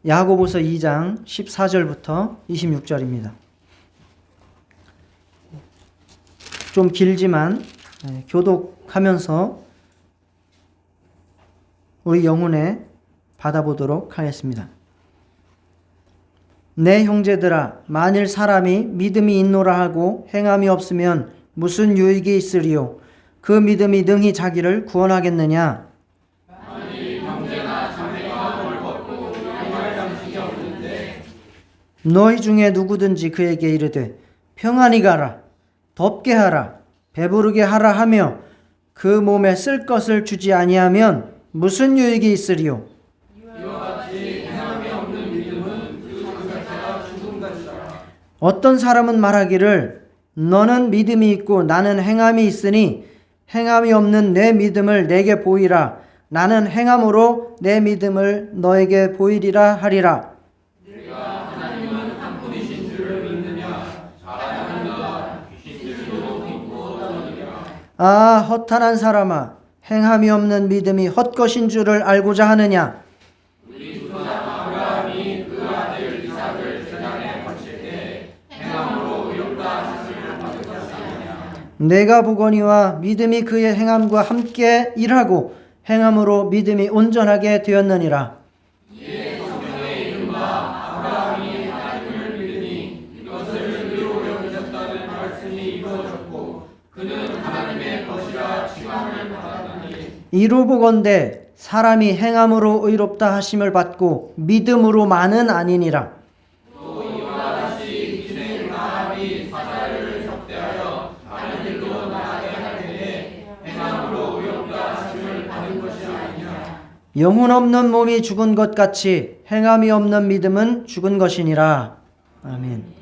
야고보서 2장 14절부터 26절입니다. 좀 길지만 교독하면서 우리 영혼에 받아보도록 하겠습니다. 내 형제들아, 만일 사람이 믿음이 있노라 하고 행함이 없으면 무슨 유익이 있으리요? 그 믿음이 능히 자기를 구원하겠느냐? 만일 형제나 자매가 벌벗고 일용할 양식이 없는데 너희 중에 누구든지 그에게 이르되 평안히 가라, 덥게 하라, 배부르게 하라 하며 그 몸에 쓸 것을 주지 아니하면 무슨 유익이 있으리요? 이와 같이 행함이 없는 믿음은 그 자체가 죽음 같이라. 어떤 사람은 말하기를 너는 믿음이 있고 나는 행함이 있으니 행함이 없는 내 믿음을 내게 보이라. 나는 행함으로 내 믿음을 너에게 보이리라 하리라. 내가 하나님은 한 분이신 줄을 믿느냐? 잘하는가? 귀신 들도 믿고 떠느니라. 아, 허탄한 사람아, 행함이 없는 믿음이 헛것인 줄을 알고자 하느냐? 우리 조상 아브라함이 그 아들 이삭을 제단에 바칠 때 행함으로 의롭다 하심을 받으셨느냐? 내가 보거니와 믿음이 그의 행함과 함께 일하고 행함으로 믿음이 온전하게 되었느니라. 이에 성경에 이른바 아브라함이 하나님을 믿으니 이것을 의로 여기셨다는 말씀이 이루어졌고 그는 하나님의 것이라 칭함을 받았느니. 이로 보건대 사람이 행함으로 의롭다 하심을 받고 믿음으로만은 아니니라. 또 이와 같이 이제 아합이 사자를 적대하여 다른 일로 나가게 할 때에 행함으로 의롭다 하심을 받은 것이 아니냐. 영혼 없는 몸이 죽은 것 같이 행함이 없는 믿음은 죽은 것이니라. 아멘.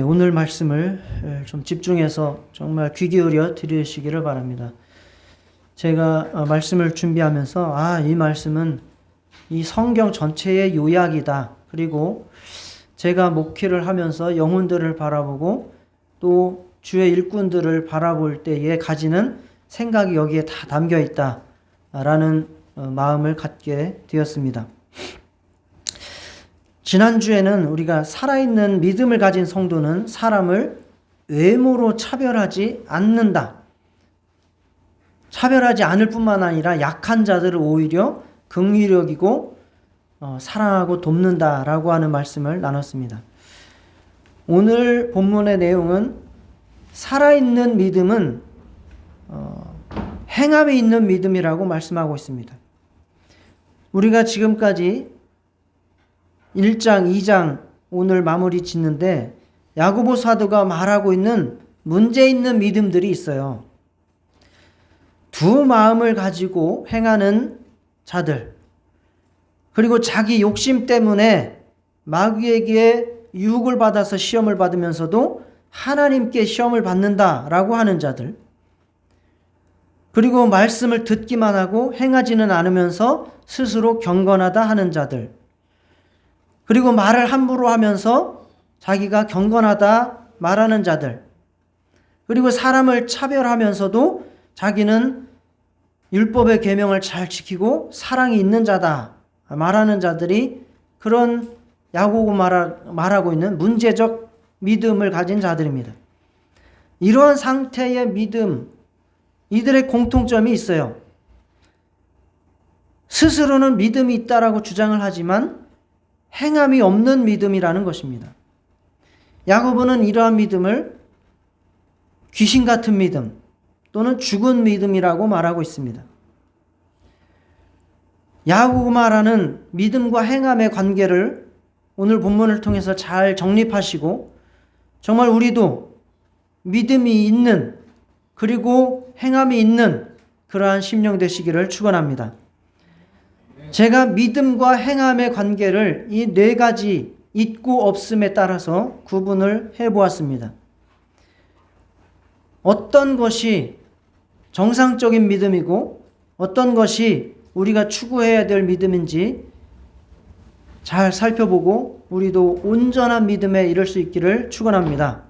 오늘 말씀을 좀 집중해서 정말 귀 기울여 들으시기를 바랍니다. 제가 말씀을 준비하면서 이 말씀은 이 성경 전체의 요약이다. 그리고 제가 목회를 하면서 영혼들을 바라보고 또 주의 일꾼들을 바라볼 때에 가지는 생각이 여기에 다 담겨 있다라는 마음을 갖게 되었습니다. 지난주에는 우리가 살아있는 믿음을 가진 성도는 사람을 외모로 차별하지 않는다. 차별하지 않을 뿐만 아니라 약한 자들을 오히려 긍휼히 여기고 사랑하고 돕는다라고 하는 말씀을 나눴습니다. 오늘 본문의 내용은 살아있는 믿음은 행함이 있는 믿음이라고 말씀하고 있습니다. 우리가 지금까지 1장, 2장 오늘 마무리 짓는데 야고보 사도가 말하고 있는 문제 있는 믿음들이 있어요. 두 마음을 가지고 행하는 자들, 그리고 자기 욕심 때문에 마귀에게 유혹을 받아서 시험을 받으면서도 하나님께 시험을 받는다라고 하는 자들, 그리고 말씀을 듣기만 하고 행하지는 않으면서 스스로 경건하다 하는 자들, 그리고 말을 함부로 하면서 자기가 경건하다 말하는 자들, 그리고 사람을 차별하면서도 자기는 율법의 계명을 잘 지키고 사랑이 있는 자다 말하는 자들이 그런 야고보 말하고 있는 문제적 믿음을 가진 자들입니다. 이러한 상태의 믿음, 이들의 공통점이 있어요. 스스로는 믿음이 있다라고 주장을 하지만 행함이 없는 믿음이라는 것입니다. 야고보는 이러한 믿음을 귀신 같은 믿음 또는 죽은 믿음이라고 말하고 있습니다. 야고보 말하는 믿음과 행함의 관계를 오늘 본문을 통해서 잘 정립하시고 정말 우리도 믿음이 있는 그리고 행함이 있는 그러한 심령 되시기를 축원합니다. 제가 믿음과 행함의 관계를 이 네 가지 있고 없음에 따라서 구분을 해보았습니다. 어떤 것이 정상적인 믿음이고 어떤 것이 우리가 추구해야 될 믿음인지 잘 살펴보고 우리도 온전한 믿음에 이를 수 있기를 축원합니다.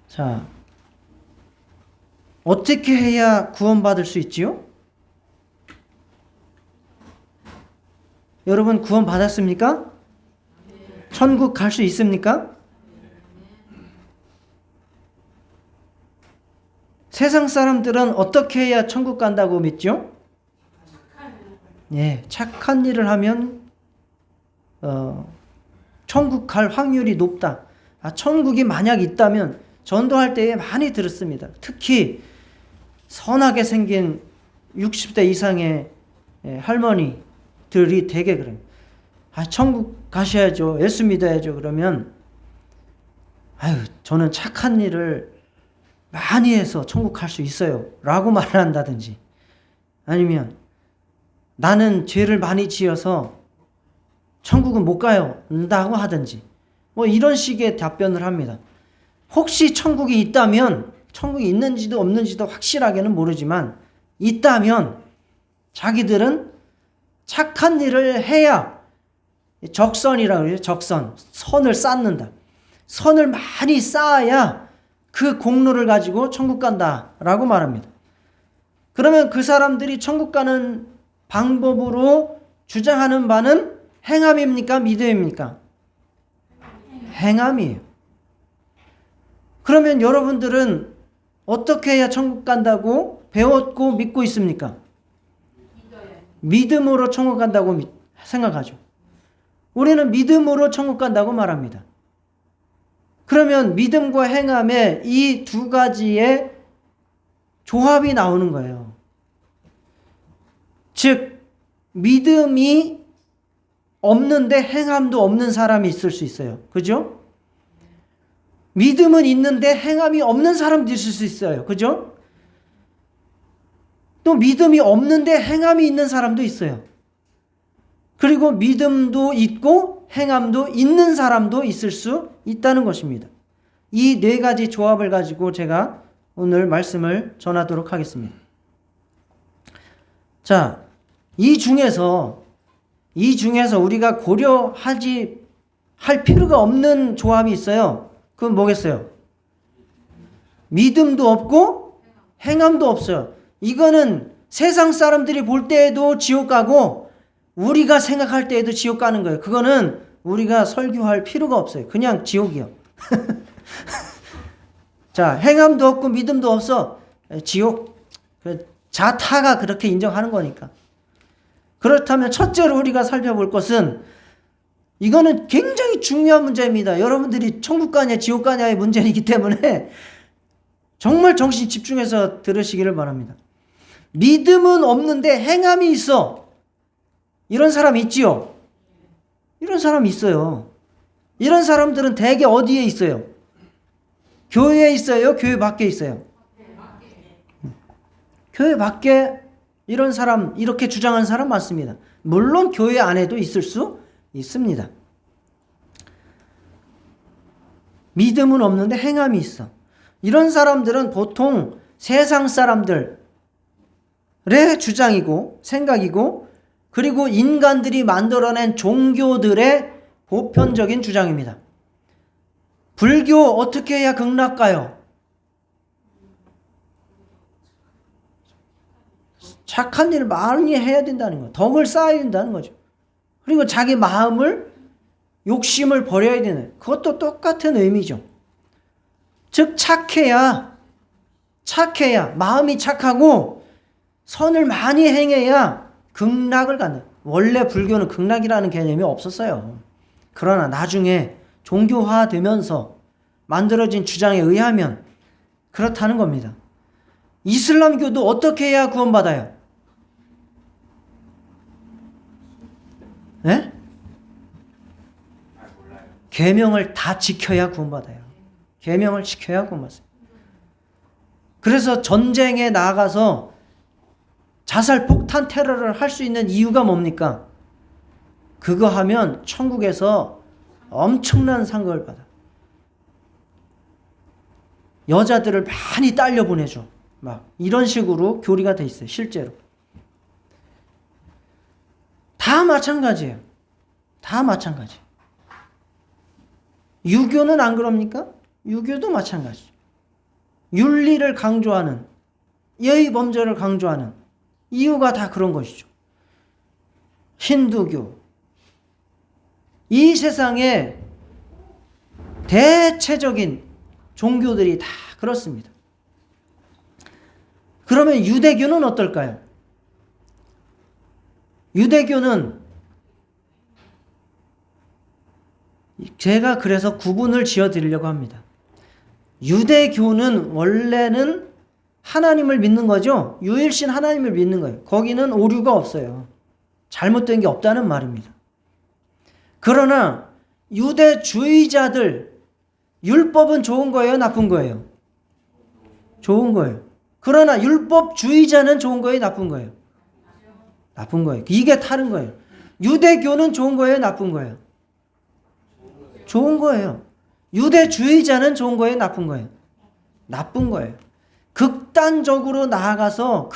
자, 어떻게 해야 구원받을 수 있지요? 여러분 구원 받았습니까? 천국 갈 수 있습니까? 세상 사람들은 어떻게 해야 천국 간다고 믿죠? 예, 착한 일을 하면 천국 갈 확률이 높다. 천국이 만약 있다면 전도할 때에 많이 들었습니다. 특히 선하게 생긴 60대 이상의 할머니들이 되게 그래요. 천국 가셔야죠. 예수 믿어야죠. 그러면 저는 착한 일을 많이 해서 천국 갈 수 있어요. 라고 말을 한다든지, 아니면 나는 죄를 많이 지어서 천국은 못 가요. 라고 하든지, 뭐 이런 식의 답변을 합니다. 혹시 천국이 있다면, 천국이 있는지도 없는지도 확실하게는 모르지만 있다면 자기들은 착한 일을 해야, 적선이라고 해요. 적선. 선을 쌓는다. 선을 많이 쌓아야 그 공로를 가지고 천국 간다라고 말합니다. 그러면 그 사람들이 천국 가는 방법으로 주장하는 바는 행함입니까? 믿음입니까? 행함이에요. 그러면 여러분들은 어떻게 해야 천국 간다고 배웠고 믿고 있습니까? 믿음으로 천국 간다고 생각하죠. 우리는 믿음으로 천국 간다고 말합니다. 그러면 믿음과 행함의 이 두 가지의 조합이 나오는 거예요. 즉, 믿음이 없는데 행함도 없는 사람이 있을 수 있어요. 그죠? 믿음은 있는데 행함이 없는 사람도 있을 수 있어요. 그죠? 또 믿음이 없는데 행함이 있는 사람도 있어요. 그리고 믿음도 있고 행함도 있는 사람도 있을 수 있다는 것입니다. 이 네 가지 조합을 가지고 제가 오늘 말씀을 전하도록 하겠습니다. 자, 이 중에서 우리가 할 필요가 없는 조합이 있어요. 그건 뭐겠어요? 믿음도 없고 행함도 없어요. 이거는 세상 사람들이 볼 때에도 지옥 가고 우리가 생각할 때에도 지옥 가는 거예요. 그거는 우리가 설교할 필요가 없어요. 그냥 지옥이요. 자, 행함도 없고 믿음도 없어. 지옥. 자타가 그렇게 인정하는 거니까. 그렇다면 첫째로 우리가 살펴볼 것은, 이거는 굉장히 중요한 문제입니다. 여러분들이 천국 가냐 지옥 가냐의 문제이기 때문에 정말 정신 집중해서 들으시기를 바랍니다. 믿음은 없는데 행함이 있어. 이런 사람 있지요? 이런 사람 있어요. 이런 사람들은 대개 어디에 있어요? 교회에 있어요? 교회 밖에 있어요? 교회 밖에 이런 사람, 이렇게 주장하는 사람 많습니다. 물론 교회 안에도 있을 수 있습니다. 믿음은 없는데 행함이 있어. 이런 사람들은 보통 세상 사람들의 주장이고 생각이고, 그리고 인간들이 만들어낸 종교들의 보편적인 주장입니다. 불교 어떻게 해야 극락가요? 착한 일을 많이 해야 된다는 거예요. 덕을 쌓아야 된다는 거죠. 그리고 자기 마음을, 욕심을 버려야 되는, 그것도 똑같은 의미죠. 즉 착해야 마음이 착하고 선을 많이 행해야 극락을 갖는. 원래 불교는 극락이라는 개념이 없었어요. 그러나 나중에 종교화되면서 만들어진 주장에 의하면 그렇다는 겁니다. 이슬람교도 어떻게 해야 구원받아요? 네? 계명을 다 지켜야 구원받아요. 계명을 지켜야 구원받아요. 그래서 전쟁에 나가서 자살 폭탄 테러를 할 수 있는 이유가 뭡니까? 그거 하면 천국에서 엄청난 상급을 받아. 여자들을 많이 딸려 보내줘. 막 이런 식으로 교리가 돼 있어요. 실제로. 다 마찬가지예요. 다 마찬가지. 유교는 안 그럽니까? 유교도 마찬가지. 윤리를 강조하는, 예의 범절을 강조하는 이유가 다 그런 것이죠. 힌두교, 이 세상에 대체적인 종교들이 다 그렇습니다. 그러면 유대교는 어떨까요? 유대교는 제가 그래서 구분을 지어 드리려고 합니다. 유대교는 원래는 하나님을 믿는 거죠. 유일신 하나님을 믿는 거예요. 거기는 오류가 없어요. 잘못된 게 없다는 말입니다. 그러나 유대주의자들, 율법은 좋은 거예요, 나쁜 거예요? 좋은 거예요. 그러나 율법주의자는 좋은 거예요, 나쁜 거예요? 나쁜 거예요. 이게 다른 거예요. 유대교는 좋은 거예요, 나쁜 거예요? 좋은 거예요. 유대주의자는 좋은 거예요, 나쁜 거예요? 나쁜 거예요. 극단적으로 나아가서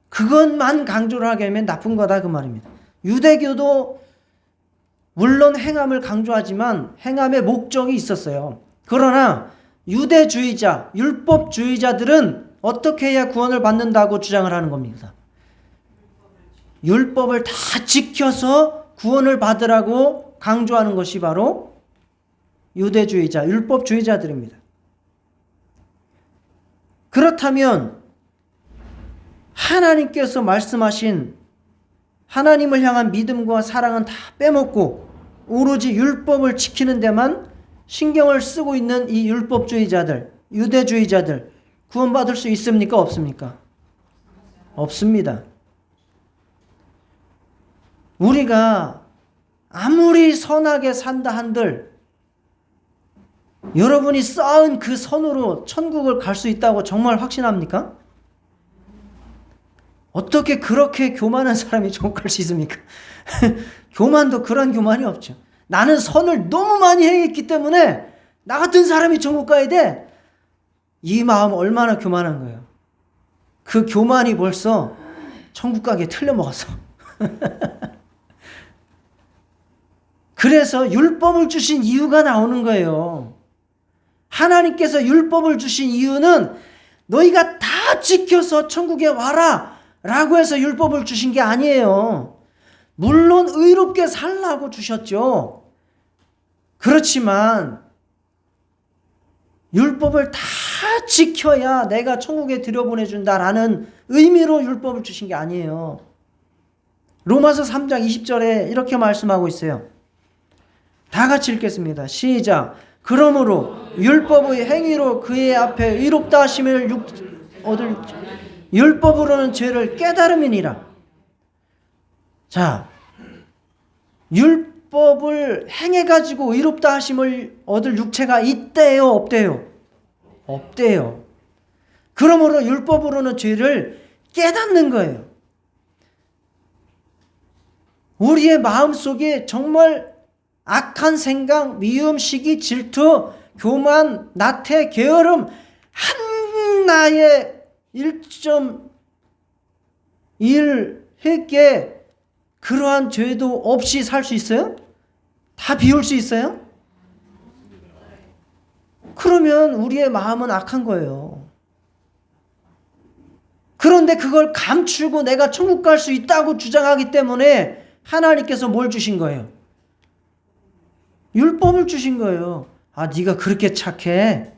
그것만 강조를 하게 하면 나쁜 거다 그 말입니다. 유대교도 물론 행함을 강조하지만 행함의 목적이 있었어요. 그러나 유대주의자, 율법주의자들은 어떻게 해야 구원을 받는다고 주장을 하는 겁니다. 율법을 다 지켜서 구원을 받으라고 강조하는 것이 바로 유대주의자, 율법주의자들입니다. 그렇다면 하나님께서 말씀하신 하나님을 향한 믿음과 사랑은 다 빼먹고 오로지 율법을 지키는 데만 신경을 쓰고 있는 이 율법주의자들, 유대주의자들 구원받을 수 있습니까? 없습니까? 없습니다. 우리가 아무리 선하게 산다 한들 여러분이 쌓은 그 선으로 천국을 갈 수 있다고 정말 확신합니까? 어떻게 그렇게 교만한 사람이 천국 갈 수 있습니까? 교만도 그런 교만이 없죠. 나는 선을 너무 많이 행했기 때문에 나 같은 사람이 천국 가야 돼. 이 마음 얼마나 교만한 거예요. 그 교만이 벌써 천국 가기에 틀려먹었어. 그래서 율법을 주신 이유가 나오는 거예요. 하나님께서 율법을 주신 이유는 너희가 다 지켜서 천국에 와라 라고 해서 율법을 주신 게 아니에요. 물론 의롭게 살라고 주셨죠. 그렇지만 율법을 다 지켜야 내가 천국에 들여보내준다라는 의미로 율법을 주신 게 아니에요. 로마서 3장 20절에 이렇게 말씀하고 있어요. 다 같이 읽겠습니다. 시작. 그러므로 율법의 행위로 그의 앞에 의롭다 하심을 얻을 율법으로는 죄를 깨달음이니라. 자, 율법을 행해가지고 의롭다 하심을 얻을 육체가 있대요, 없대요? 없대요. 그러므로 율법으로는 죄를 깨닫는 거예요. 우리의 마음속에 정말 악한 생각, 미움, 시기, 질투, 교만, 나태, 게으름 한나의 1.1 획에 그러한 죄도 없이 살 수 있어요? 다 비울 수 있어요? 그러면 우리의 마음은 악한 거예요. 그런데 그걸 감추고 내가 천국 갈 수 있다고 주장하기 때문에 하나님께서 뭘 주신 거예요? 율법을 주신 거예요. 아, 네가 그렇게 착해?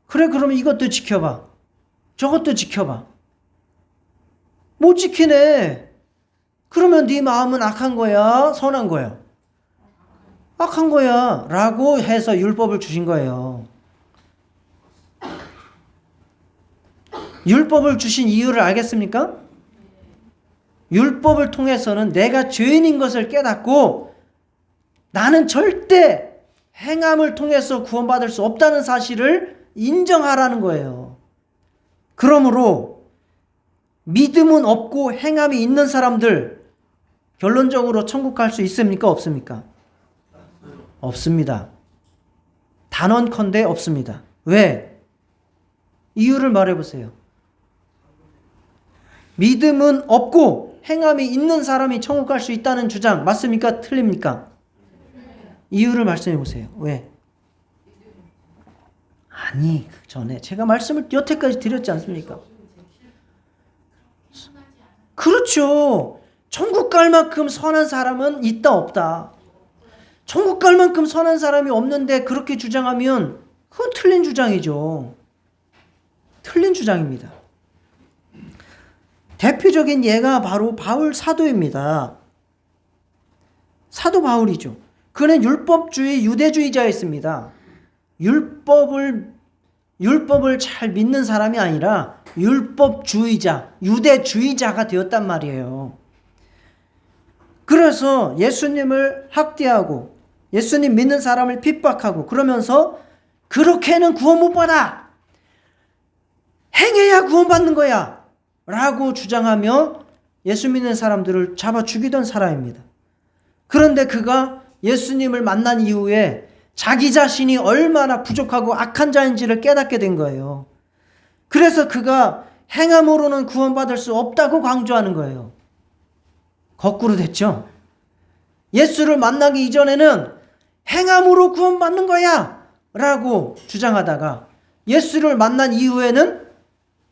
그래, 그러면 이것도 지켜봐. 저것도 지켜봐. 못 지키네. 그러면 네 마음은 악한 거야? 선한 거야? 악한 거야. 라고 해서 율법을 주신 거예요. 율법을 주신 이유를 알겠습니까? 율법을 통해서는 내가 죄인인 것을 깨닫고 나는 절대 행함을 통해서 구원받을 수 없다는 사실을 인정하라는 거예요. 그러므로 믿음은 없고 행함이 있는 사람들 결론적으로 천국 갈 수 있습니까? 없습니까? 없습니다. 단언컨대 없습니다. 왜? 이유를 말해보세요. 믿음은 없고 행함이 있는 사람이 천국 갈 수 있다는 주장 맞습니까? 틀립니까? 이유를 말씀해 보세요. 왜? 아니, 그 전에 제가 말씀을 여태까지 드렸지 않습니까? 그렇죠. 천국 갈 만큼 선한 사람은 있다 없다. 천국 갈 만큼 선한 사람이 없는데 그렇게 주장하면 그건 틀린 주장이죠. 틀린 주장입니다. 대표적인 예가 바로 바울 사도입니다. 사도 바울이죠. 그는 율법주의 유대주의자였습니다. 율법을 잘 믿는 사람이 아니라 율법주의자, 유대주의자가 되었단 말이에요. 그래서 예수님을 학대하고 예수님 믿는 사람을 핍박하고 그러면서 그렇게는 구원 못 받아. 행해야 구원받는 거야. 라고 주장하며 예수 믿는 사람들을 잡아 죽이던 사람입니다. 그런데 그가 예수님을 만난 이후에 자기 자신이 얼마나 부족하고 악한 자인지를 깨닫게 된 거예요. 그래서 그가 행함으로는 구원받을 수 없다고 강조하는 거예요. 거꾸로 됐죠. 예수를 만나기 이전에는 행함으로 구원받는 거야 라고 주장하다가 예수를 만난 이후에는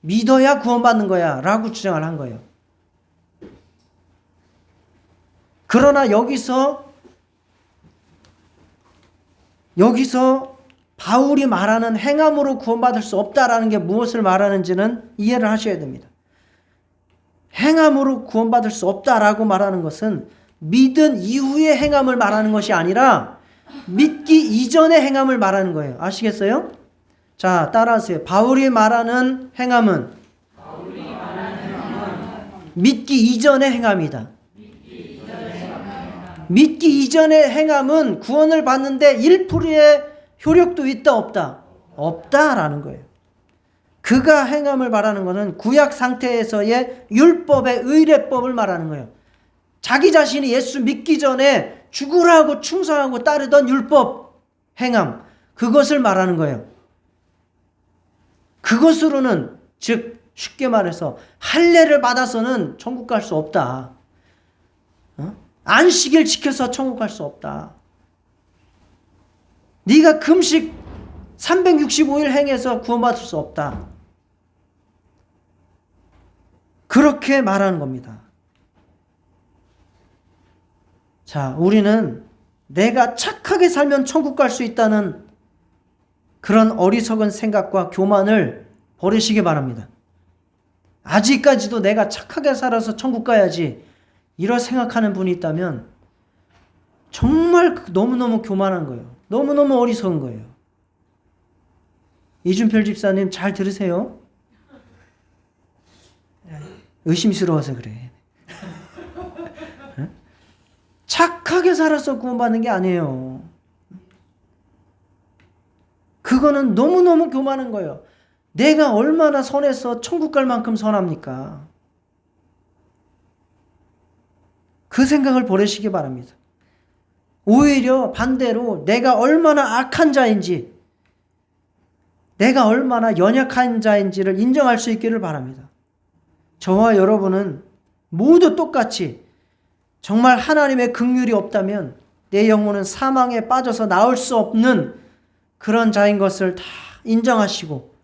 믿어야 구원받는 거야 라고 주장을 한 거예요. 그러나 여기서 바울이 말하는 행함으로 구원받을 수 없다라는 게 무엇을 말하는지는 이해를 하셔야 됩니다. 행함으로 구원받을 수 없다라고 말하는 것은 믿은 이후의 행함을 말하는 것이 아니라 믿기 이전의 행함을 말하는 거예요. 아시겠어요? 자, 따라하세요. 바울이 말하는 행함은 믿기 이전의 행함이다. 믿기 이전의 행함은 구원을 받는데 1%의 효력도 있다 없다? 없다라는 거예요. 그가 행함을 말하는 것은 구약 상태에서의 율법의 의례법을 말하는 거예요. 자기 자신이 예수 믿기 전에 죽으라고 충성하고 따르던 율법 행함, 그것을 말하는 거예요. 그것으로는, 즉 쉽게 말해서 할례를 받아서는 천국 갈 수 없다. 안식일 지켜서 천국 갈 수 없다. 네가 금식 365일 행해서 구원받을 수 없다. 그렇게 말하는 겁니다. 자, 우리는 내가 착하게 살면 천국 갈 수 있다는 그런 어리석은 생각과 교만을 버리시기 바랍니다. 아직까지도 내가 착하게 살아서 천국 가야지 이런 생각하는 분이 있다면 정말 너무너무 교만한 거예요. 너무너무 어리석은 거예요. 이준필 집사님 잘 들으세요. 의심스러워서 그래. 착하게 살아서 구원받는 게 아니에요. 그거는 너무너무 교만한 거예요. 내가 얼마나 선해서 천국 갈 만큼 선합니까? 그 생각을 버리시기 바랍니다. 오히려 반대로 내가 얼마나 악한 자인지, 내가 얼마나 연약한 자인지를 인정할 수 있기를 바랍니다. 저와 여러분은 모두 똑같이 정말 하나님의 긍휼이 없다면 내 영혼은 사망에 빠져서 나올 수 없는 그런 자인 것을 다 인정하시고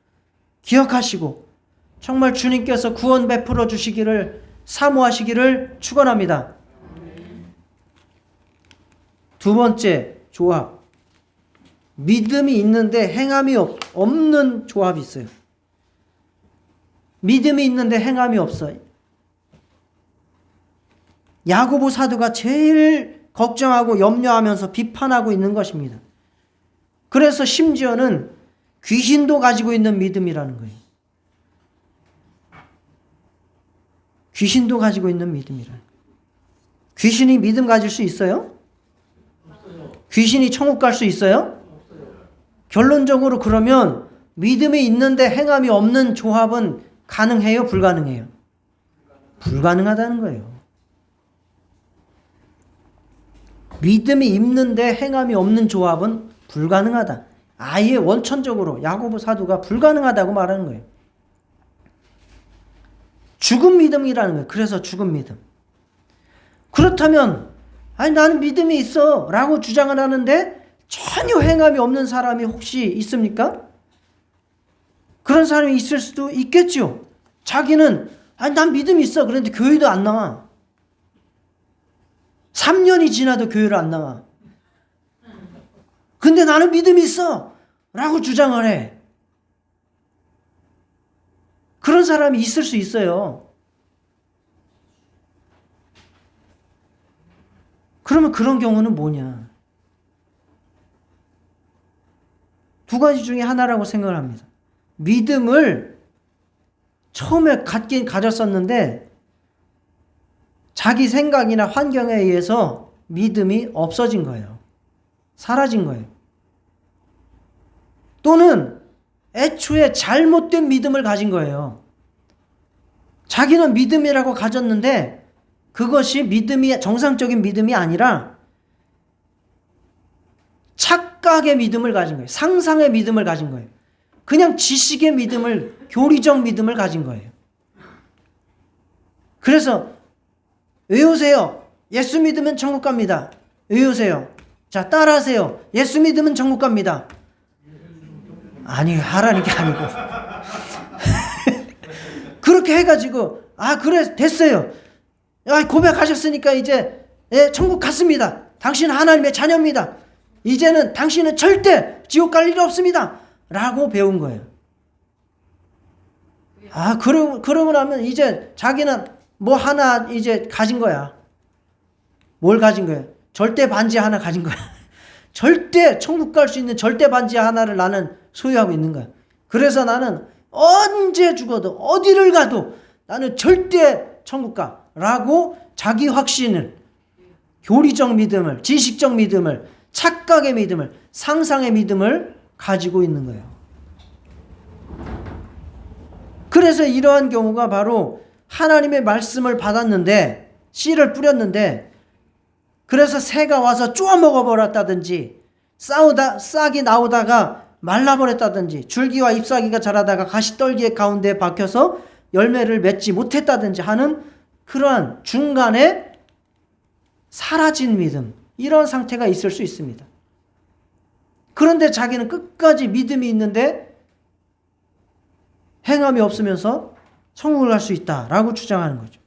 기억하시고 정말 주님께서 구원 베풀어 주시기를 사모하시기를 축원합니다. 두 번째 조합, 믿음이 있는데 행함이 없는 조합이 있어요. 믿음이 있는데 행함이 없어요. 야고보 사도가 제일 걱정하고 염려하면서 비판하고 있는 것입니다. 그래서 심지어는 귀신도 가지고 있는 믿음이라는 거예요. 귀신도 가지고 있는 믿음이라는 거예요. 귀신이 믿음 가질 수 있어요? 귀신이 천국 갈 수 있어요? 결론적으로 그러면 믿음이 있는데 행함이 없는 조합은 가능해요? 불가능해요? 불가능하다는 거예요. 믿음이 있는데 행함이 없는 조합은 불가능하다. 아예 원천적으로 야고보 사도가 불가능하다고 말하는 거예요. 죽은 믿음이라는 거예요. 그래서 죽은 믿음. 그렇다면 나는 믿음이 있어 라고 주장을 하는데 전혀 행함이 없는 사람이 혹시 있습니까? 그런 사람이 있을 수도 있겠죠. 자기는 난 믿음이 있어. 그런데 교회도 안 나와. 3년이 지나도 교회를 안 나와. 근데 나는 믿음이 있어 라고 주장을 해. 그런 사람이 있을 수 있어요. 그러면 그런 경우는 뭐냐? 두 가지 중에 하나라고 생각을 합니다. 믿음을 처음에 갖긴 가졌었는데 자기 생각이나 환경에 의해서 믿음이 없어진 거예요. 사라진 거예요. 또는 애초에 잘못된 믿음을 가진 거예요. 자기는 믿음이라고 가졌는데 그것이 믿음이 정상적인 믿음이 아니라 착각의 믿음을 가진 거예요. 상상의 믿음을 가진 거예요. 그냥 지식의 믿음을, 교리적 믿음을 가진 거예요. 그래서 외우세요. 예수 믿으면 천국 갑니다. 외우세요. 자, 따라하세요. 예수 믿으면 천국 갑니다. 아니, 하라는 게 아니고. 그렇게 해가지고, 아, 그래, 됐어요. 고백하셨으니까 이제, 천국 갔습니다. 당신 하나님의 자녀입니다. 이제는 당신은 절대 지옥 갈 일이 없습니다. 라고 배운 거예요. 아, 그러고 나면 이제 자기는 뭐 하나 이제 가진 거야. 뭘 가진 거야? 절대 반지 하나 가진 거야. 절대 천국 갈 수 있는 절대 반지 하나를 나는 소유하고 있는 거야. 그래서 나는 언제 죽어도 어디를 가도 나는 절대 천국 가. 라고 자기 확신을, 교리적 믿음을, 지식적 믿음을, 착각의 믿음을, 상상의 믿음을 가지고 있는 거예요. 그래서 이러한 경우가 바로 하나님의 말씀을 받았는데 씨를 뿌렸는데 그래서 새가 와서 쪼아 먹어버렸다든지 싹이 나오다가 말라버렸다든지 줄기와 잎사귀가 자라다가 가시떨기 가운데 박혀서 열매를 맺지 못했다든지 하는 그러한 중간에 사라진 믿음, 이런 상태가 있을 수 있습니다. 그런데 자기는 끝까지 믿음이 있는데 행함이 없으면서 천국을 갈 수 있다라고 주장하는 거죠.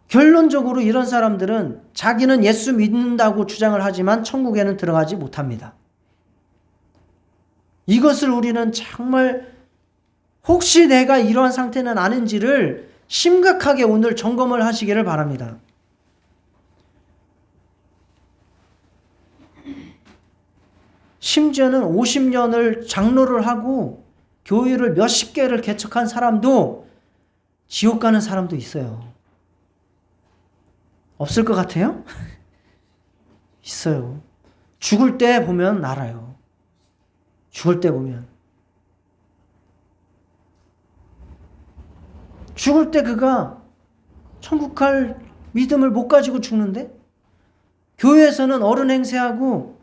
결론적으로 이런 사람들은 자기는 예수 믿는다고 주장을 하지만 천국에는 들어가지 못합니다. 이것을 우리는 정말 혹시 내가 이러한 상태는 아닌지를 심각하게 오늘 점검을 하시기를 바랍니다. 심지어는 50년을 장로를 하고 교회를 몇십 개를 개척한 사람도 지옥 가는 사람도 있어요. 없을 것 같아요? 있어요. 죽을 때 보면 알아요. 죽을 때 보면. 죽을 때 그가 천국 갈 믿음을 못 가지고 죽는데 교회에서는 어른 행세하고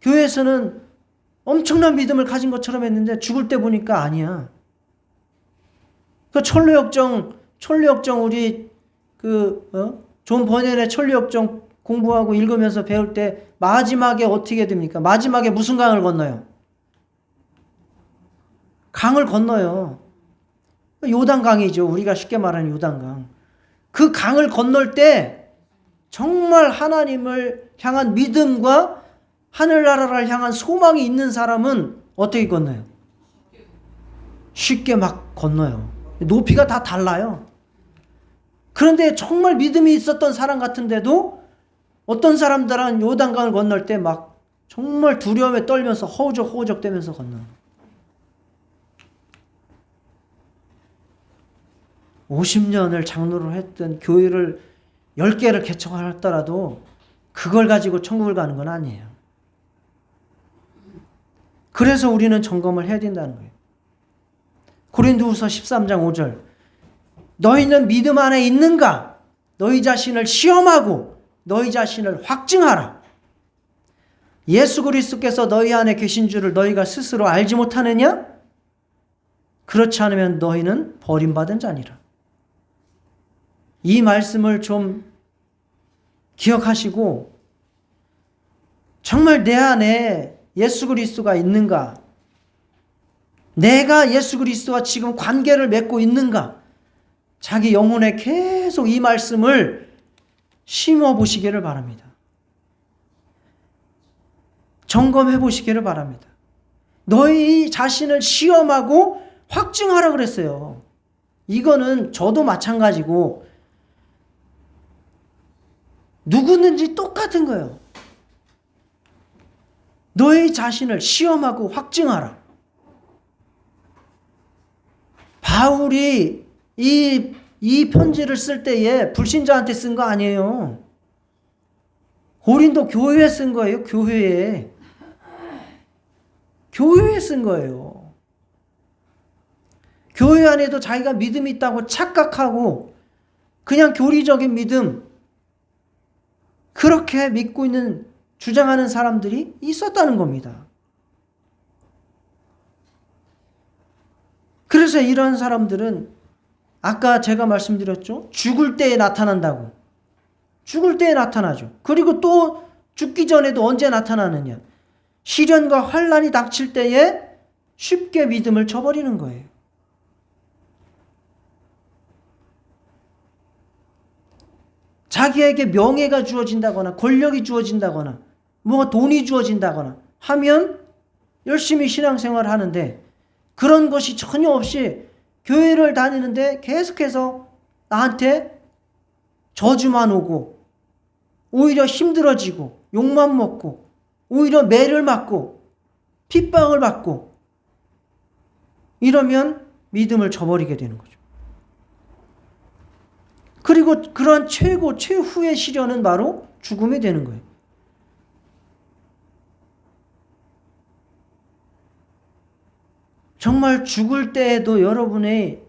교회에서는 엄청난 믿음을 가진 것처럼 했는데 죽을 때 보니까 아니야. 그 천류역정 우리 존 버넷의 천류역정 공부하고 읽으면서 배울 때 마지막에 어떻게 됩니까? 마지막에 무슨 강을 건너요? 강을 건너요. 요단강이죠. 우리가 쉽게 말하는 요단강. 그 강을 건널 때 정말 하나님을 향한 믿음과 하늘나라를 향한 소망이 있는 사람은 어떻게 건너요? 쉽게 막 건너요. 높이가 다 달라요. 그런데 정말 믿음이 있었던 사람 같은데도 어떤 사람들은 요단강을 건널 때 막 정말 두려움에 떨면서 허우적 대면서 건너요. 50년을 장로를 했던 교회를 10개를 개척하더라도 그걸 가지고 천국을 가는 건 아니에요. 그래서 우리는 점검을 해야 된다는 거예요. 고린도후서 13장 5절. 너희는 믿음 안에 있는가? 너희 자신을 시험하고 너희 자신을 확증하라. 예수 그리스도께서 너희 안에 계신 줄을 너희가 스스로 알지 못하느냐? 그렇지 않으면 너희는 버림받은 자니라. 이 말씀을 좀 기억하시고 정말 내 안에 예수 그리스도가 있는가? 내가 예수 그리스도와 지금 관계를 맺고 있는가? 자기 영혼에 계속 이 말씀을 심어 보시기를 바랍니다. 점검해 보시기를 바랍니다. 너희 자신을 시험하고 확증하라 그랬어요. 이거는 저도 마찬가지고 누구든지 똑같은 거예요. 너희 자신을 시험하고 확증하라. 바울이 이 편지를 쓸 때에 불신자한테 쓴 거 아니에요. 고린도 교회에 쓴 거예요. 교회에 쓴 거예요. 교회 안에도 자기가 믿음이 있다고 착각하고 그냥 교리적인 믿음 그렇게 믿고 있는 주장하는 사람들이 있었다는 겁니다. 그래서 이런 사람들은 아까 제가 말씀드렸죠. 죽을 때에 나타난다고. 죽을 때에 나타나죠. 그리고 또 죽기 전에도 언제 나타나느냐. 시련과 환난이 닥칠 때에 쉽게 믿음을 저버리는 거예요. 자기에게 명예가 주어진다거나 권력이 주어진다거나 뭐 돈이 주어진다거나 하면 열심히 신앙생활을 하는데 그런 것이 전혀 없이 교회를 다니는데 계속해서 나한테 저주만 오고 오히려 힘들어지고 욕만 먹고 오히려 매를 맞고 핍박을 받고 이러면 믿음을 저버리게 되는 거죠. 그리고 그런 최후의 시련은 바로 죽음이 되는 거예요. 정말 죽을 때에도 여러분의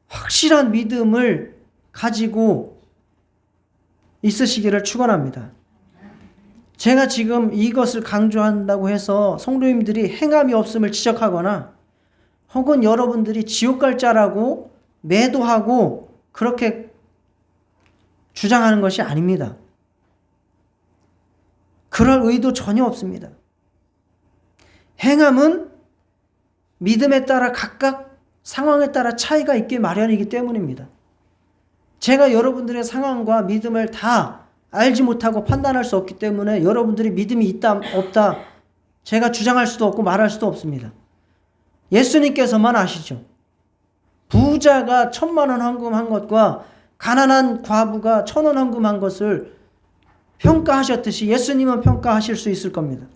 확실한 믿음을 가지고 있으시기를 축원합니다. 제가 지금 이것을 강조한다고 해서 성도님들이 행함이 없음을 지적하거나 혹은 여러분들이 지옥 갈 자라고 매도하고 그렇게 주장하는 것이 아닙니다. 그럴 의도 전혀 없습니다. 행함은 믿음에 따라 각각 상황에 따라 차이가 있기 마련이기 때문입니다. 제가 여러분들의 상황과 믿음을 다 알지 못하고 판단할 수 없기 때문에 여러분들이 믿음이 있다 없다 제가 주장할 수도 없고 말할 수도 없습니다. 예수님께서만 아시죠. 부자가 1,000만 원 헌금한 것과 가난한 과부가 1,000원 헌금한 것을 평가하셨듯이 예수님은 평가하실 수 있을 겁니다.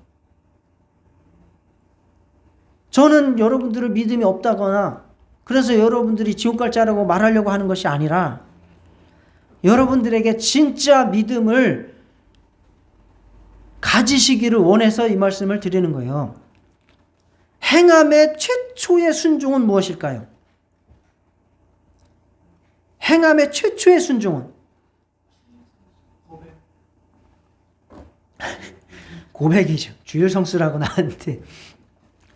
저는 여러분들을 믿음이 없다거나 그래서 여러분들이 지옥 갈 자라고 말하려고 하는 것이 아니라 여러분들에게 진짜 믿음을 가지시기를 원해서 이 말씀을 드리는 거예요. 행함의 최초의 순종은 무엇일까요? 행함의 최초의 순종은 고백이죠. 주일 성수라고 나왔는데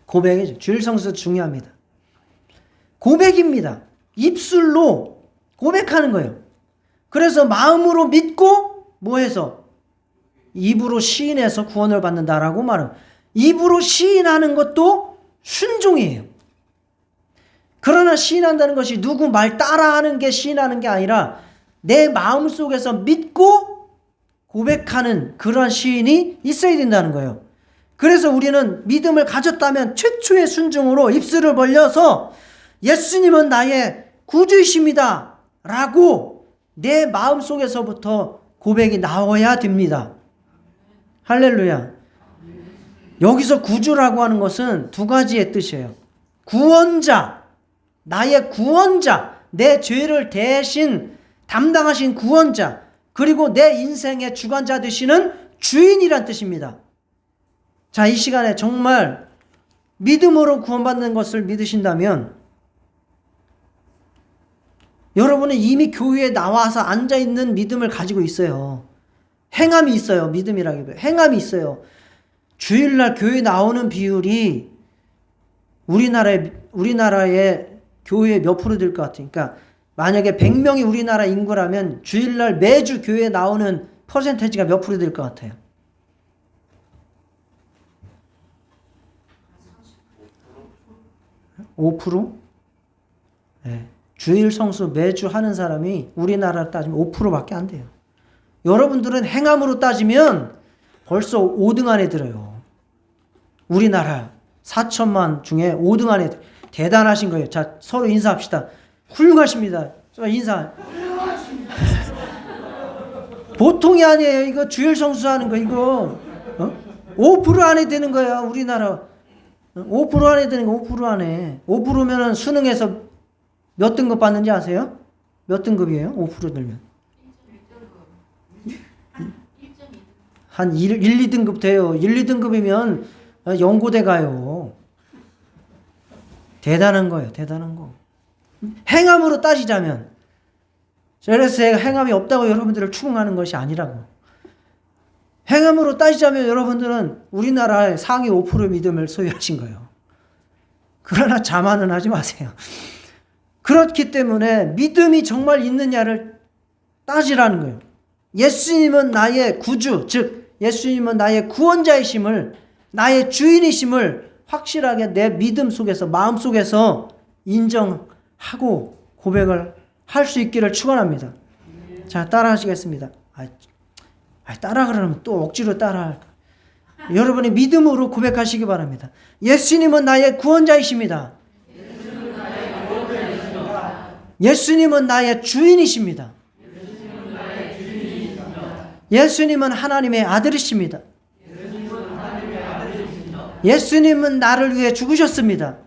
고백이죠. 주일 성수 중요합니다. 고백입니다. 입술로 고백하는 거예요. 그래서 마음으로 믿고 뭐해서 입으로 시인해서 구원을 받는다라고 말해요. 입으로 시인하는 것도 순종이에요. 그러나 시인한다는 것이 누구 말 따라하는 게 시인하는 게 아니라 내 마음속에서 믿고 고백하는 그런 시인이 있어야 된다는 거예요. 그래서 우리는 믿음을 가졌다면 최초의 순종으로 입술을 벌려서 예수님은 나의 구주이십니다 라고 내 마음속에서부터 고백이 나와야 됩니다. 할렐루야. 여기서 구주라고 하는 것은 두 가지의 뜻이에요. 구원자, 나의 구원자, 내 죄를 대신 담당하신 구원자, 그리고 내 인생의 주관자 되시는 주인이란 뜻입니다. 자, 이 시간에 정말 믿음으로 구원받는 것을 믿으신다면 여러분은 이미 교회에 나와서 앉아있는 믿음을 가지고 있어요. 행함이 있어요. 믿음이라기보다 행함이 있어요. 주일날 교회 나오는 비율이 우리나라의 교회 몇 프로 될 것 같아요. 그러니까 만약에 100명이 우리나라 인구라면 주일날 매주 교회에 나오는 퍼센테이지가 몇 프로 될 것 같아요? 5%? 네. 주일 성수 매주 하는 사람이 우리나라로 따지면 5%밖에 안 돼요. 여러분들은 행함으로 따지면 벌써 5등 안에 들어요. 우리나라 4천만 중에 5등 안에 대단하신 거예요. 자, 서로 인사합시다. 훌륭하십니다. 인사. 보통이 아니에요. 이거 주일 성수하는 거 이거 5% 안에 드는 거야. 우리나라 5% 안에 드는 거 5% 안에 5%면은 수능에서 몇 등급 받는지 아세요? 몇 등급이에요? 5% 들면 한 1, 2등급 돼요. 1, 2등급이면 연고대 가요. 대단한 거예요. 대단한 거. 행함으로 따지자면, 그래서 제가 행함이 없다고 여러분들을 추궁하는 것이 아니라고. 행함으로 따지자면 여러분들은 우리나라의 상위 5% 믿음을 소유하신 거예요. 그러나 자만은 하지 마세요. 그렇기 때문에 믿음이 정말 있느냐를 따지라는 거예요. 예수님은 나의 구주, 즉 예수님은 나의 구원자이심을, 나의 주인이심을 확실하게 내 믿음 속에서, 마음 속에서 인정하고 고백을 할 수 있기를 축원합니다. 자, 따라 하시겠습니다. 따라 그러면 또 억지로 따라 할까? 여러분이 믿음으로 고백하시기 바랍니다. 예수님은 나의 구원자이십니다. 예수님은 나의 주인이십니다. 예수님은 하나님의 아들이십니다. 예수님은 나를 위해 죽으셨습니다.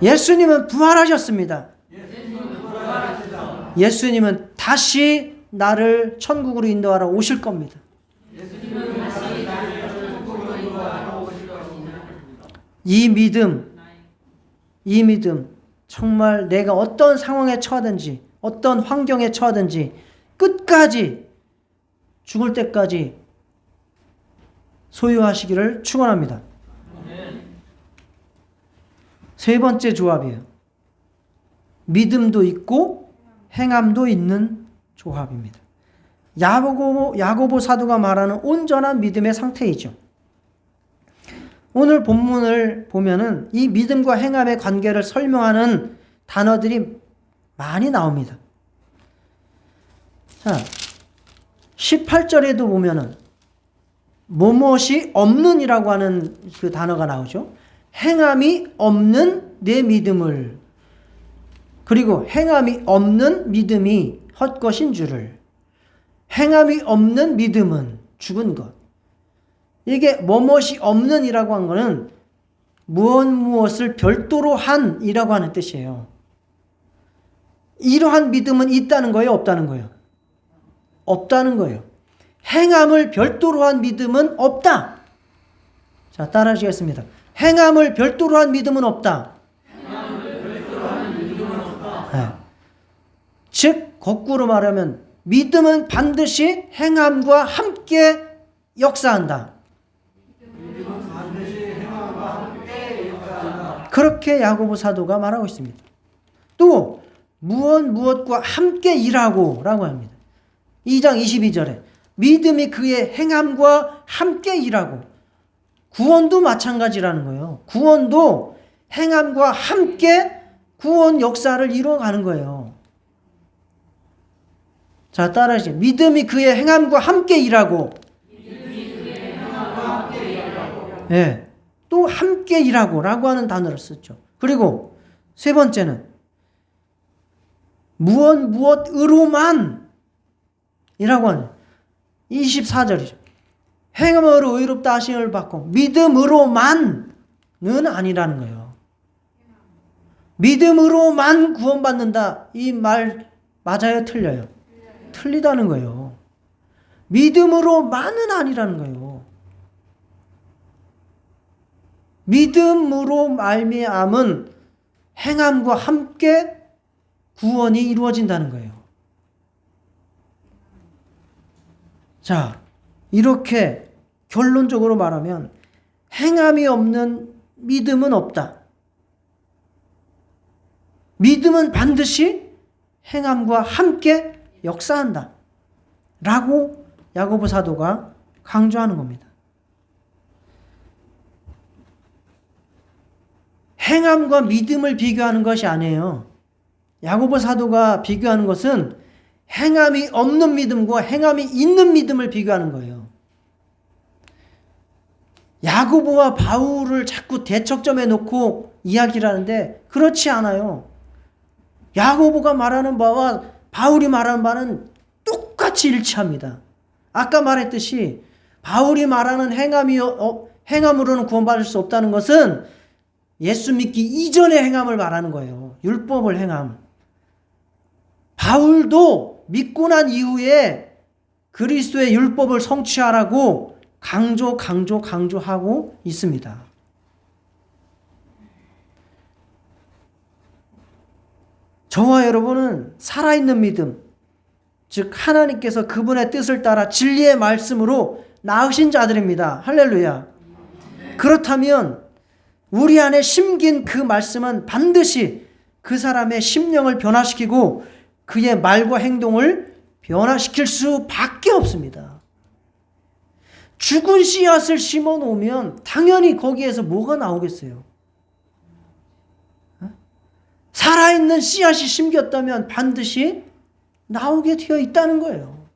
예수님은 부활하셨습니다. 예수님은 다시 나를 천국으로 인도하러 오실 겁니다. 이 믿음 정말 내가 어떤 상황에 처하든지 어떤 환경에 처하든지 끝까지 죽을 때까지 소유하시기를 축원합니다. 세 번째 조합이에요. 믿음도 있고 행함도 있는 조합입니다. 야고보 사도가 말하는 온전한 믿음의 상태이죠. 오늘 본문을 보면은 이 믿음과 행함의 관계를 설명하는 단어들이 많이 나옵니다. 자, 18절에도 보면은 무엇이 없는이라고 하는 그 단어가 나오죠. 행함이 없는 내 믿음을, 그리고 행함이 없는 믿음이 헛것인 줄을, 행함이 없는 믿음은 죽은 것. 이게 무엇이 없는이라고 한 거는 무엇을 별도로 한이라고 하는 뜻이에요. 이러한 믿음은 있다는 거예요, 없다는 거예요? 없다는 거예요. 행함을 별도로 한 믿음은 없다. 자, 따라 하시겠습니다. 행함을 별도로 한 믿음은 없다. 네. 즉 거꾸로 말하면 믿음은 반드시 행함과 함께 역사한다. 그렇게 야고보 사도가 말하고 있습니다. 또 무엇과 함께 일하고 라고 합니다. 2장 22절에 믿음이 그의 행함과 함께 일하고, 구원도 마찬가지라는 거예요. 구원도 행함과 함께 구원 역사를 이루어가는 거예요. 자, 따라하시죠. 믿음이 그의 행함과 함께 일하고, 예, 또 함께 일하고 라고 하는 단어를 썼죠. 그리고 세 번째는 무엇으로만 이라고 하는 24절이죠. 행함으로 의롭다 하심을 받고 믿음으로만은 아니라는 거예요. 믿음으로만 구원받는다, 이 말 맞아요, 틀려요? 틀리다는 거예요. 믿음으로만은 아니라는 거예요. 믿음으로 말미암은 행함과 함께 구원이 이루어진다는 거예요. 자, 이렇게 결론적으로 말하면 행함이 없는 믿음은 없다. 믿음은 반드시 행함과 함께 역사한다 라고 야고보 사도가 강조하는 겁니다. 행함과 믿음을 비교하는 것이 아니에요. 야고보 사도가 비교하는 것은 행함이 없는 믿음과 행함이 있는 믿음을 비교하는 거예요. 야고보와 바울을 자꾸 대척점에 놓고 이야기를 하는데 그렇지 않아요. 야고보가 말하는 바와 바울이 말하는 바는 똑같이 일치합니다. 아까 말했듯이 바울이 말하는 행함으로는 구원받을 수 없다는 것은 예수 믿기 이전의 행함을 말하는 거예요. 율법을 행함. 바울도 믿고 난 이후에 그리스도의 율법을 성취하라고 강조하고 있습니다. 저와 여러분은 살아있는 믿음, 즉 하나님께서 그분의 뜻을 따라 진리의 말씀으로 낳으신 자들입니다. 할렐루야. 그렇다면 우리 안에 심긴 그 말씀은 반드시 그 사람의 심령을 변화시키고 그의 말과 행동을 변화시킬 수밖에 없습니다. 죽은 씨앗을 심어 놓으면 당연히 거기에서 뭐가 나오겠어요? 살아있는 씨앗이 심겼다면 반드시 나오게 되어 있다는 거예요.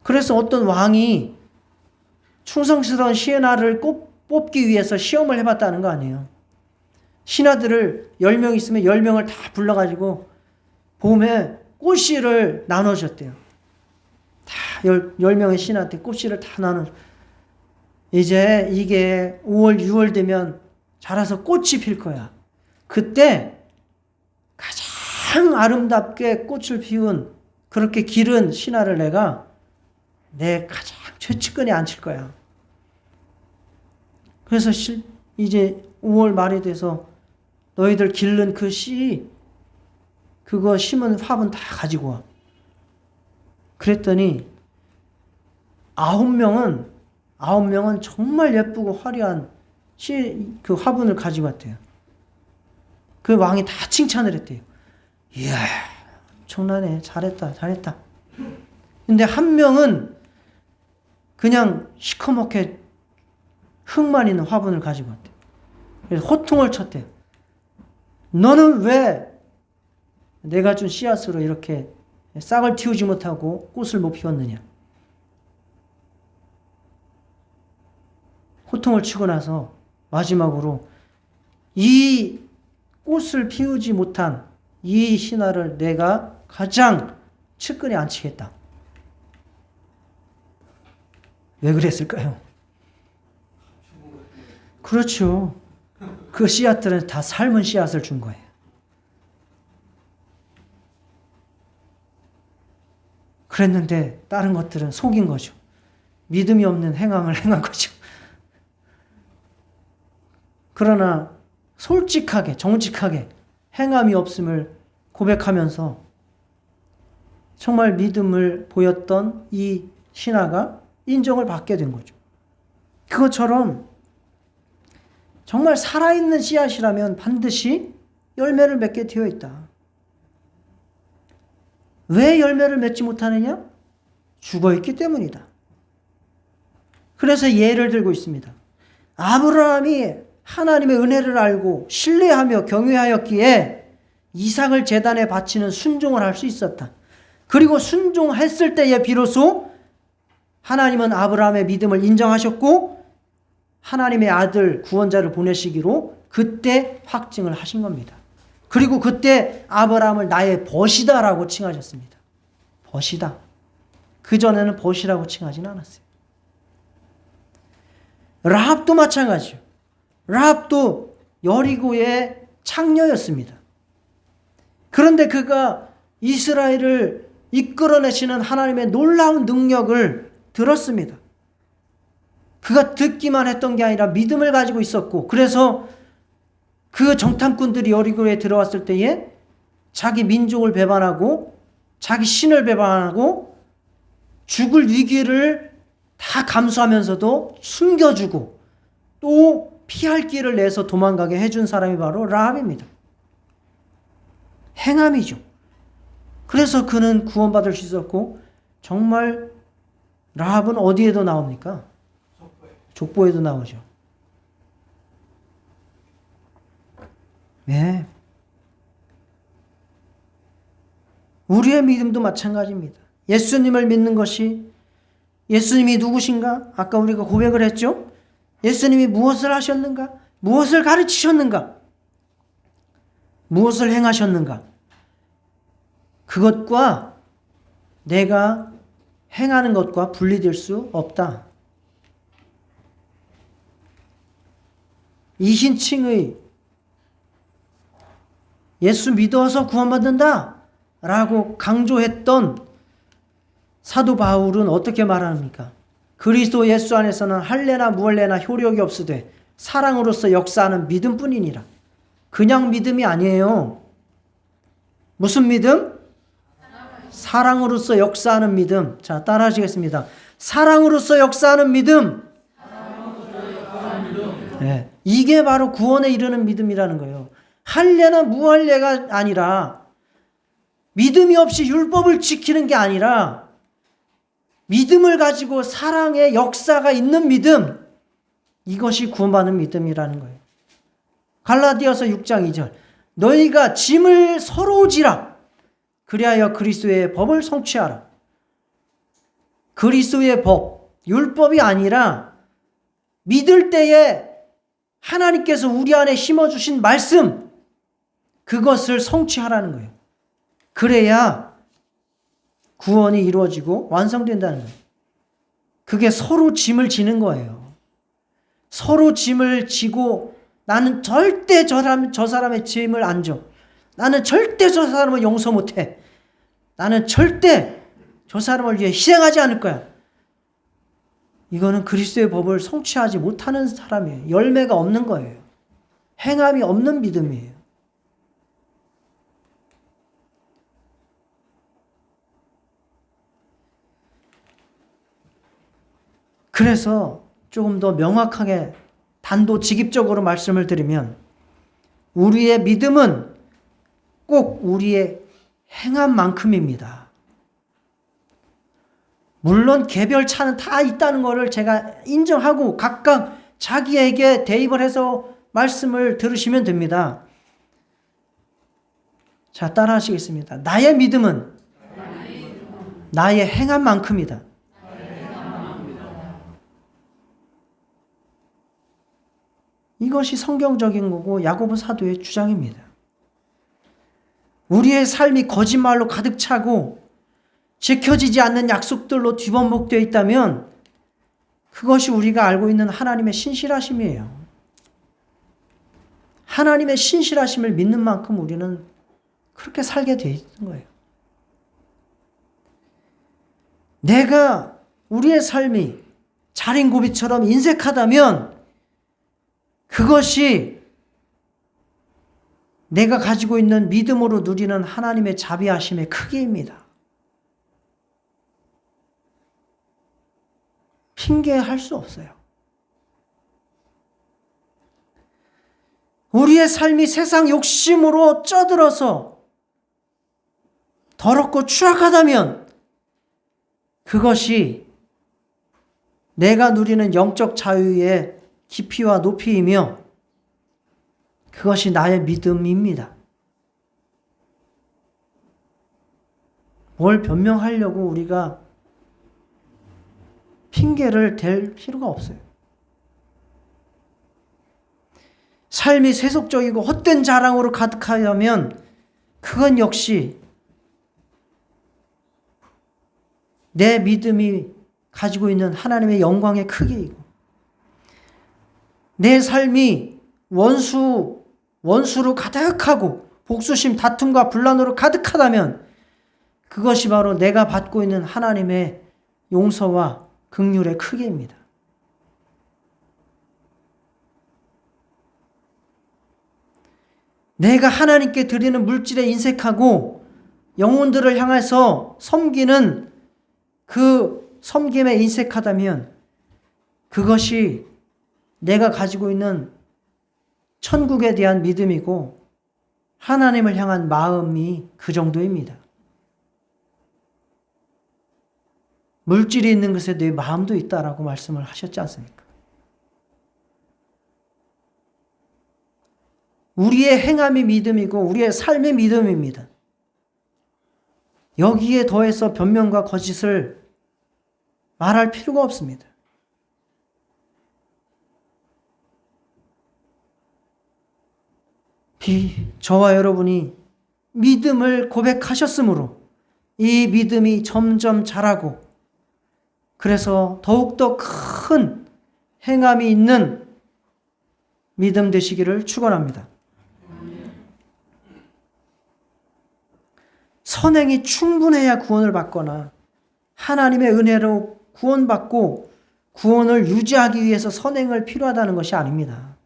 그래서 어떤 왕이 충성스러운 신하를 뽑기 위해서 시험을 해봤다는 거 아니에요. 신하들을 10명 있으면 10명을 다 불러가지고 봄에 꽃씨를 나눠줬대요. 다 10명의 신하한테 꽃씨를 다 나눠줘. 이제 이게 5월, 6월 되면 자라서 꽃이 필 거야. 그때 가장 아름답게 꽃을 피운 그렇게 기른 신하를 내가 내 가장 최측근에 앉힐 거야. 그래서 이제 5월 말이 돼서 너희들 기른 그 씨 그거 심은 화분 다 가지고 와. 그랬더니 9명은 정말 예쁘고 화려한 그 화분을 가지고 왔대요. 그 왕이 다 칭찬을 했대요. 이야, 엄청나네. 잘했다. 근데 한 명은 그냥 시커멓게 흙만 있는 화분을 가지고 왔대요. 그래서 호통을 쳤대요. 너는 왜 내가 준 씨앗으로 이렇게 싹을 틔우지 못하고 꽃을 못 피웠느냐. 호통을 치고 나서 마지막으로 이 꽃을 피우지 못한 이 신하를 내가 가장 측근에 앉히겠다. 왜 그랬을까요? 그렇죠. 그 씨앗들은 다 삶은 씨앗을 준 거예요. 그랬는데 다른 것들은 속인 거죠. 믿음이 없는 행함을 행한 거죠. 그러나 솔직하게 정직하게 행함이 없음을 고백하면서 정말 믿음을 보였던 이 신하가 인정을 받게 된 거죠. 그것처럼 정말 살아있는 씨앗이라면 반드시 열매를 맺게 되어 있다. 왜 열매를 맺지 못하느냐? 죽어있기 때문이다. 그래서 예를 들고 있습니다. 아브라함이 하나님의 은혜를 알고 신뢰하며 경외하였기에 이삭을 제단에 바치는 순종을 할 수 있었다. 그리고 순종했을 때에 비로소 하나님은 아브라함의 믿음을 인정하셨고 하나님의 아들 구원자를 보내시기로 그때 확증을 하신 겁니다. 그리고 그때 아브라함을 나의 벗이다라고 칭하셨습니다. 벗이다. 그전에는 벗이라고 칭하지는 않았어요. 라합도 마찬가지죠. 라합도 여리고의 창녀였습니다. 그런데 그가 이스라엘을 이끌어내시는 하나님의 놀라운 능력을 들었습니다. 그가 듣기만 했던 게 아니라 믿음을 가지고 있었고, 그래서 그 정탐꾼들이 여리고에 들어왔을 때에 자기 민족을 배반하고 자기 신을 배반하고 죽을 위기를 다 감수하면서도 숨겨주고 또 피할 길을 내서 도망가게 해준 사람이 바로 라합입니다. 행함이죠. 그래서 그는 구원받을 수 있었고, 정말 라합은 어디에도 나옵니까? 족보에도 나오죠. 예. 우리의 믿음도 마찬가지입니다. 예수님을 믿는 것이, 예수님이 누구신가? 아까 우리가 고백을 했죠? 예수님이 무엇을 하셨는가? 무엇을 가르치셨는가? 무엇을 행하셨는가? 그것과 내가 행하는 것과 분리될 수 없다. 이신칭의 예수 믿어서 구원받는다 라고 강조했던 사도 바울은 어떻게 말합니까? 그리스도 예수 안에서는 할례나 무할례나 효력이 없으되 사랑으로서 역사하는 믿음뿐이니라. 그냥 믿음이 아니에요. 무슨 믿음? 사랑으로서 역사하는 믿음. 자, 따라 하시겠습니다. 사랑으로서 역사하는 믿음. 네, 이게 바로 구원에 이르는 믿음이라는 거예요. 할례나 무할례가 아니라, 믿음이 없이 율법을 지키는 게 아니라 믿음을 가지고 사랑의 역사가 있는 믿음, 이것이 구원받는 믿음이라는 거예요. 갈라디아서 6장 2절, 너희가 짐을 서로 지라 그리하여 그리스도의 법을 성취하라. 그리스도의 법, 율법이 아니라 믿을 때에 하나님께서 우리 안에 심어주신 말씀, 그것을 성취하라는 거예요. 그래야 구원이 이루어지고 완성된다는 거예요. 그게 서로 짐을 지는 거예요. 서로 짐을 지고 나는 절대 저 사람의 짐을 안 져. 나는 절대 저 사람을 용서 못해. 나는 절대 저 사람을 위해 희생하지 않을 거야. 이거는 그리스도의 법을 성취하지 못하는 사람이에요. 열매가 없는 거예요. 행함이 없는 믿음이에요. 그래서 조금 더 명확하게 단도직입적으로 말씀을 드리면, 우리의 믿음은 꼭 우리의 행함만큼입니다. 물론 개별 차는 다 있다는 것을 제가 인정하고 각각 자기에게 대입을 해서 말씀을 들으시면 됩니다. 자, 따라 하시겠습니다. 나의 믿음은 나의 행함만큼이다. 이것이 성경적인 거고 야고보 사도의 주장입니다. 우리의 삶이 거짓말로 가득 차고 지켜지지 않는 약속들로 뒤범벅되어 있다면 그것이 우리가 알고 있는 하나님의 신실하심이에요. 하나님의 신실하심을 믿는 만큼 우리는 그렇게 살게 되어 있는 거예요. 내가 우리의 삶이 자린고비처럼 인색하다면 그것이 내가 가지고 있는 믿음으로 누리는 하나님의 자비하심의 크기입니다. 핑계할 수 없어요. 우리의 삶이 세상 욕심으로 쩌들어서 더럽고 추악하다면 그것이 내가 누리는 영적 자유의 깊이와 높이이며 그것이 나의 믿음입니다. 뭘 변명하려고 우리가 핑계를 댈 필요가 없어요. 삶이 세속적이고 헛된 자랑으로 가득하려면 그건 역시 내 믿음이 가지고 있는 하나님의 영광의 크기이고, 내 삶이 원수로 가득하고 복수심, 다툼과 분란으로 가득하다면 그것이 바로 내가 받고 있는 하나님의 용서와 긍휼의 크기입니다. 내가 하나님께 드리는 물질에 인색하고 영혼들을 향해서 섬기는 그 섬김에 인색하다면 그것이 내가 가지고 있는 천국에 대한 믿음이고 하나님을 향한 마음이 그 정도입니다. 물질이 있는 것에 내 마음도 있다라고 말씀을 하셨지 않습니까? 우리의 행함이 믿음이고 우리의 삶이 믿음입니다. 여기에 더해서 변명과 거짓을 말할 필요가 없습니다. 저와 여러분이 믿음을 고백하셨으므로 이 믿음이 점점 자라고 그래서 더욱더 큰 행함이 있는 믿음 되시기를 축원합니다. 선행이 충분해야 구원을 받거나 하나님의 은혜로 구원받고 구원을 유지하기 위해서 선행을 필요하다는 것이 아닙니다.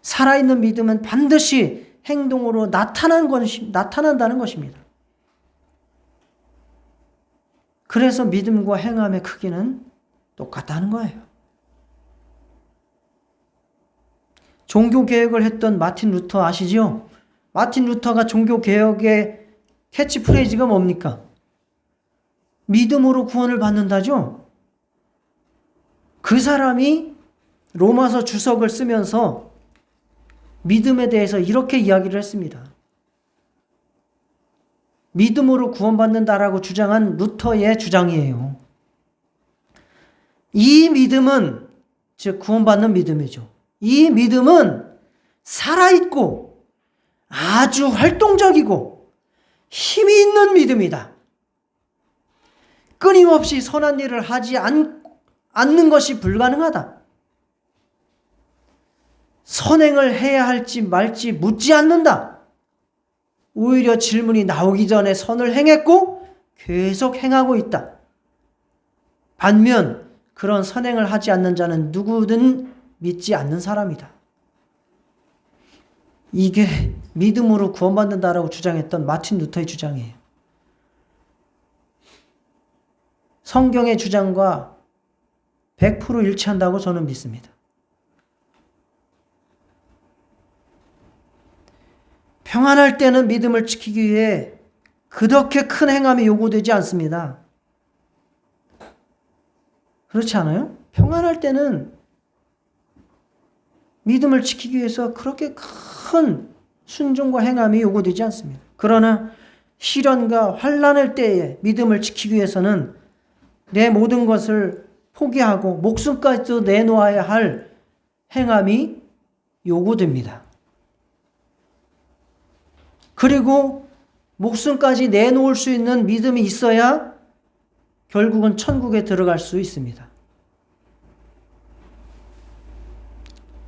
살아있는 믿음은 반드시 행동으로 나타난다는 것입니다. 그래서 믿음과 행함의 크기는 똑같다는 거예요. 종교개혁을 했던 마틴 루터 아시죠? 마틴 루터가 종교개혁의 캐치프레이즈가 뭡니까? 믿음으로 구원을 받는다죠? 그 사람이 로마서 주석을 쓰면서 믿음에 대해서 이렇게 이야기를 했습니다. 믿음으로 구원받는다라고 주장한 루터의 주장이에요. 이 믿음은, 즉 구원받는 믿음이죠. 이 믿음은 살아있고 아주 활동적이고 힘이 있는 믿음이다. 끊임없이 선한 일을 하지 않는 것이 불가능하다. 선행을 해야 할지 말지 묻지 않는다. 오히려 질문이 나오기 전에 선을 행했고 계속 행하고 있다. 반면 그런 선행을 하지 않는 자는 누구든 믿지 않는 사람이다. 이게 믿음으로 구원받는다라고 주장했던 마틴 루터의 주장이에요. 성경의 주장과 100% 일치한다고 저는 믿습니다. 평안할 때는 믿음을 지키기 위해 그렇게 큰 행함이 요구되지 않습니다. 그렇지 않아요? 평안할 때는 믿음을 지키기 위해서 그렇게 큰 순종과 행함이 요구되지 않습니다. 그러나 시련과 환난의 때에 믿음을 지키기 위해서는 내 모든 것을 포기하고 목숨까지도 내놓아야 할 행함이 요구됩니다. 그리고 목숨까지 내놓을 수 있는 믿음이 있어야 결국은 천국에 들어갈 수 있습니다.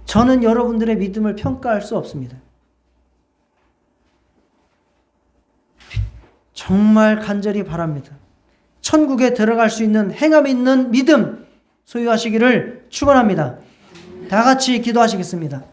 저는 여러분들의 믿음을 평가할 수 없습니다. 정말 간절히 바랍니다. 천국에 들어갈 수 있는 행함 있는 믿음 소유하시기를 축원합니다. 다 같이 기도하시겠습니다.